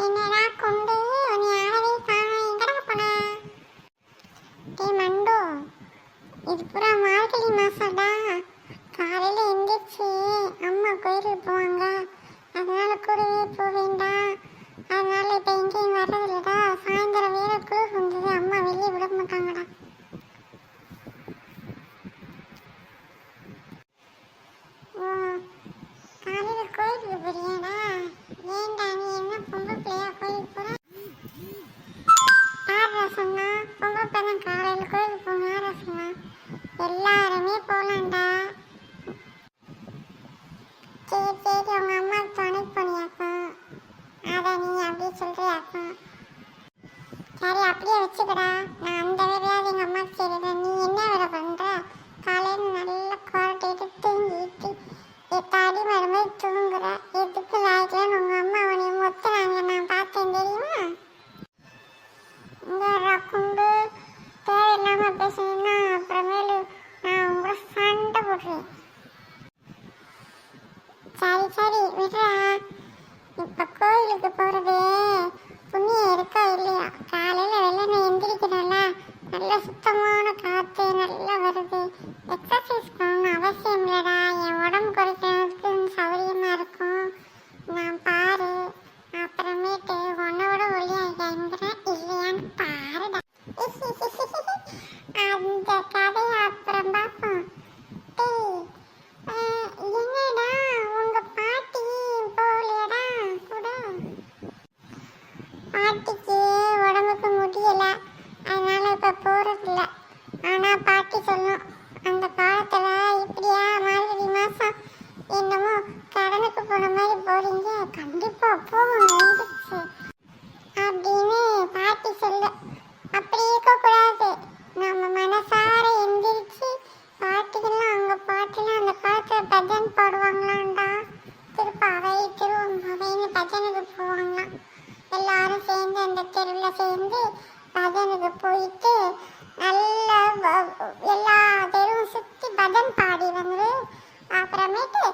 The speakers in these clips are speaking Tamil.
என்னடா கொண்டு நீ ஆளவே காணோம், எங்கடா போன? டேய் மண்டு, இது பூரா மார்கழி மாசம்டா. காலையில எந்திரிச்சு அம்மா கோயிலுக்கு போவாங்க, அதனால கூடவே போவேண்டா. அதனால இப்போ எங்கேயும் வர்றதில்லடா. சாயந்தரம் வேற குளிர் வந்தது, அம்மா வெளியே விட மாட்டாங்கடா. ஓ, காலையில் கோயிலுக்கு போறியாடா? ஏண்டா நீ என்ன பொம்பளை பிள்ளையா கோயிலுக்கு போற? யாரா சொன்னா பொம்பளை பிள்ளை காலையில் கோயிலுக்கு போகணும்? யாரா சொன்னா? எல்லாருமே போகலாம்டா. சரி சரி, உங்க அம்மாவுக்கு துணைக்கு போனியாக்கும், அதை நீ அப்படியே சொல்றியாக்கும். சரி அப்படியே வச்சுக்கடா, நான் அந்த வேலையாவது எங்கள் அம்மாவுக்கு செய்கிறேன். நீ என்ன வேலை பண்ணுற? காலையில் நல்லா குரட்டிட்டு தூங்கிட்டு எத்தாடி மறுபடி தூங்குற. எதுக்கு லாய்க்கலன்னு உங்கள் அம்மா உன்னை மொத்துறாங்க, நான் பார்த்தேன் தெரியுமா? இந்த குண்டு தேவையில்லாமல் பேசுனீங்கன்னா அப்புறமேலு நான் உங்களை சண்டை போடுறேன். சரி சரி விடுறா. இப்போ கோயிலுக்கு போகிறது புண்ணியம் இருக்கா இல்லையா? காலையில் வெள்ளனை எந்திரிக்கிறோம்ல, நல்ல சுத்தமான காற்று நல்லா வருது. எக்ஸசைஸ் பண்ணணும் அவசியம் இல்லைடா. என் உடம்பு குறைக்கிறதுக்கு சௌகரியமாக இருக்கும். நான் பாரு, அப்புறமேட்டு உன்னோட ஒளியாகிறேன் இல்லையான்னு பாருடா. அந்த கதையை அப்புறம் பார்ப்போம். என்னடா உங்க பாட்டி போகலையடா கூட? பாட்டிக்கு உடம்புக்கு முடியல, அதனால இப்ப போறதில்ல. ஆனா பாட்டி சொல்லும், அந்த காலத்துல இப்படியா மார்கழி மாசம் என்னமோ கடனுக்கு போன மாதிரி போறீங்க, கண்டிப்பா போகணும் அப்படின்னு பாட்டி சொல்லு. அப்படி இருக்கக்கூடாது. நம்ம மனசார எந்திரிச்சு பாட்டிக்கெல்லாம் அவங்க பாட்டுலாம் அந்த காலத்துல பஜன் பாடுவாங்களாண்டா. திருப்பாவை திருவம்பாவைன்னு பஜனுக்கு போவாங்களாம். எல்லாரும் சேர்ந்து அந்த தெருவில் சேர்ந்து பஜனுக்கு போயிட்டு நல்லா எல்லா தெருவும் சுற்றி பஜன் பாடி வந்து அப்புறமேட்டு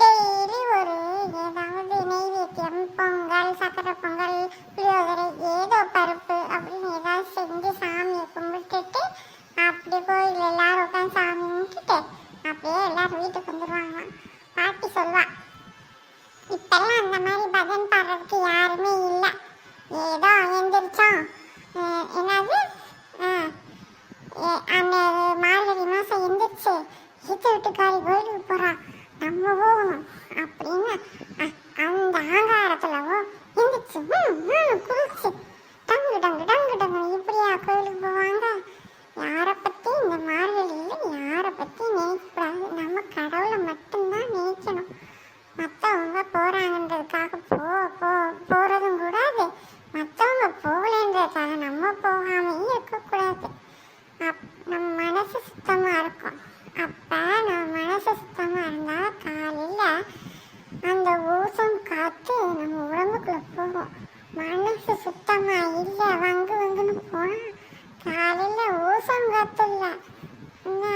டெய்லி ஒரு ஏதாவது நெய்வேத்தியம், பொங்கல், சக்கரை பொங்கல், புளியோதரை, ஏதோ பருப்பு அப்படின்னு ஏதாவது செஞ்சு சாமியை கும்பிட்டுட்டு அப்படி கோயில் எல்லாரும் உட்காந்து சாமி கும்பிட்டுட்டு அப்படியே எல்லாரும் வீட்டுக்கு வந்துடுவாங்க. பாட்டி சொல்வா, இப்பெல்லாம் அந்த மாதிரி பஜன் பாடுறதுக்கு யாருமே இல்லை. ஏதோ எந்திரிச்சோம், என்னது அந்த மார்கழி மாதம் எந்திரிச்சு ஈத்த வீட்டுக்காரி கோயிலுக்கு போகிறா, நம்ம போகணும் அப்படின்னு அந்த ஆங்காரத்துலவோ எந்திரிச்சு குளிச்சு டங்கு டங்கு டங்கு டங்கு இப்படியா கோயிலுக்கு போவாங்க. யாரை பற்றி இந்த மார்கழியில் யாரை பற்றி நினைக்கக்கூடாது. நம்ம கடவுளை மட்டும்தான் நினைக்கணும். மற்றவங்க போகிறாங்கன்றதுக்காக போகிறதும் கூடாது, மற்றவங்க போகலன்றதுக்காக நம்ம போகாமையும் இருக்கக்கூடாது. நம்ம மனசு சுத்தமாக இருக்கும். அப்போ நம்ம மனசு சுத்தமாக இருந்தால் காலையில் அந்த ஓசோன் காற்று நம்ம உடம்புக்குள்ளே போகும். மனசு சுத்தமாக இல்லை, வங்குன்னு போனால் காலையில் ஓசோன் காற்று இல்லை,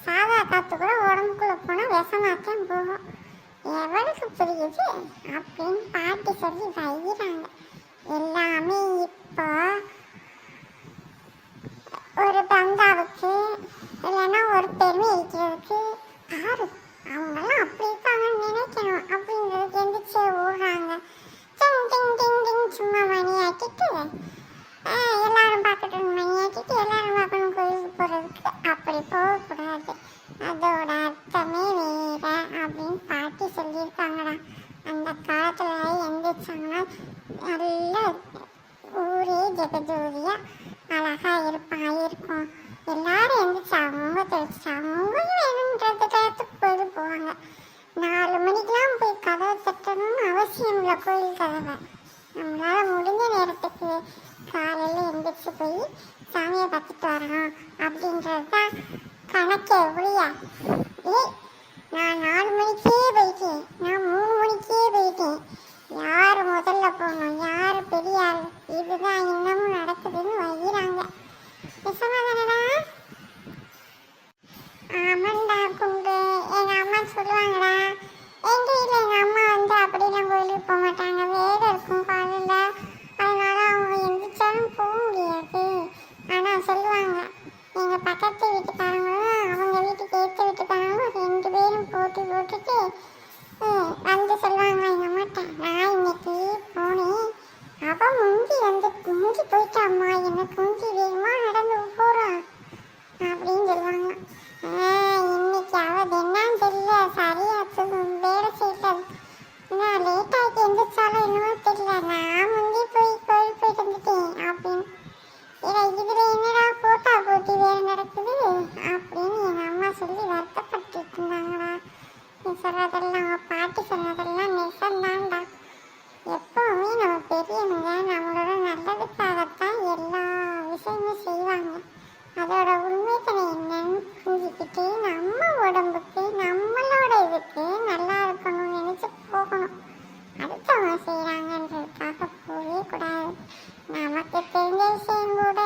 சாதா காற்று கூட உடம்புக்குள்ளே போனால் விஷமாத்தான் போகும். எவளுக்கு புரியுது அப்படின்னு பாட்டி சொல்லி வைக்கிறாங்க. எல்லாமே இப்போ ஒரு பந்தாவுக்கு இல்லைன்னா ஒரு பெருமை இருக்கிறதுக்கு பாரு, அவங்கெல்லாம் அப்படி இருக்காங்கன்னு நினைக்கணும் அப்படிங்கிறதுக்கு எந்திரிச்சு ஓடுறாங்க. டிங் டிங் டிங் டிங் சும்மா மணி ஆக்கிட்டு எல்லாரும் பார்க்கட்டும், மணி ஆக்கிட்டு எல்லாரும் பார்க்கணும் கோயிலுக்கு போகிறதுக்கு. அப்படி போகக்கூடாது, அதோட அர்த்தமே வேற அப்படின்னு பாட்டி சொல்லியிருக்காங்கடா. அந்த காலத்தில் எந்திரிச்சாங்கன்னா நல்லா ஊரே ஜெகஜோதியா அழகா இருக்கும். எல்லாரும் எந்திரிச்சு அவங்க தெளிச்சு அவங்க வேணுன்றதுக்கு கோயிலுக்கு போவாங்க. 4 மணிக்கெல்லாம் போய் கதவை தட்டணும்னு அவசியம் இல்லை கோயில் கதவை. நம்மளால முடிஞ்ச நேரத்துக்கு காலையில் எந்திரிச்சு போய் சாமியை பார்த்துட்டு வரணும் அப்படின்றது தான் கணக்கே ஒழியா. நான் 4 மணிக்கே போயிட்டேன், நான் 3 மணிக்கே போயிட்டேன். யார் முதல்ல போகணும், யார் பெரிய ஆள், இதுதான் இன்னமும் நடக்குதுன்னு வைக்கிறாங்க. விஷமாதானடா? ஆமாண்டா குண்டு. எங்கள் அம்மா சொல்லுவாங்கடா, எங்கள் வீட்டில் எங்கள் அம்மா அப்படிலாம் கோயிலுக்கு போக மாட்டாங்க. வேலை இருக்கும் காலையில், நமக்கு தெரிஞ்ச விஷயம் கூட